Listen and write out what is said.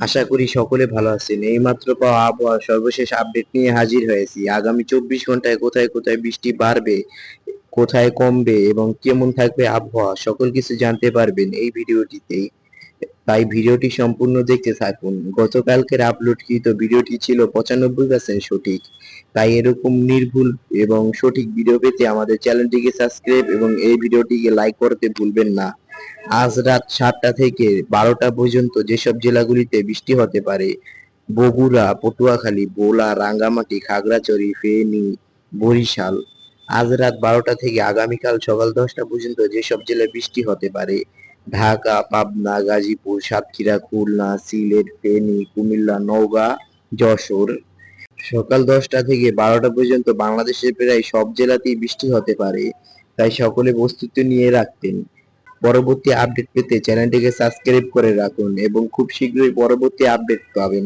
আশা করি সকলে ভালো আছেন। এইমাত্র পাওয়া আবহাওয়ার সর্বশেষ আপডেট নিয়ে হাজির হয়েছি। আগামী 24 ঘন্টায় কোথায় কোথায় বৃষ্টি বাড়বে, কোথায় কমবে এবং কেমন থাকবে আবহাওয়া সকল কিছু জানতে পারবেন এই ভিডিওটিতেই। তাই ভিডিওটি সম্পূর্ণ দেখতে থাকুন। গতকালকের আপলোডকৃত ভিডিওটি ছিল 95% সঠিক। তাই এরকম নির্ভুল এবং সঠিক ভিডিও পেতে আমাদের চ্যানেলটিকে সাবস্ক্রাইব এবং এই ভিডিওটিকে লাইক করতে ভুলবেন না। আজ রাত 7টা থেকে 12টা পর্যন্ত যেসব জেলাগুলিতে বৃষ্টি হতে পারে: বগুড়া, পটুয়াখালী, ভোলা, রাঙ্গামাটি, খাগড়াছড়ি, ফেনী, বরিশাল। আজ রাত 12টা থেকে আগামীকাল সকাল 10টা পর্যন্ত যেসব জেলায় বৃষ্টি হতে পারে: ঢাকা, পাবনা, গাজীপুর, সাতক্ষীরা, খুলনা, সিলেট, ফেনী, কুমিল্লা, নওগাঁ, যশোর। সকাল 10টা থেকে 12টা পর্যন্ত বাংলাদেশের প্রায় সব জেলাতেই বৃষ্টি হতে পারে, তাই সকলে প্রস্তুতি নিয়ে রাখতেন। পরবর্তী আপডেট পেতে চ্যানেলটিকে সাবস্ক্রাইব করে রাখুন এবং খুব শীঘ্রই পরবর্তী আপডেট পাবেন।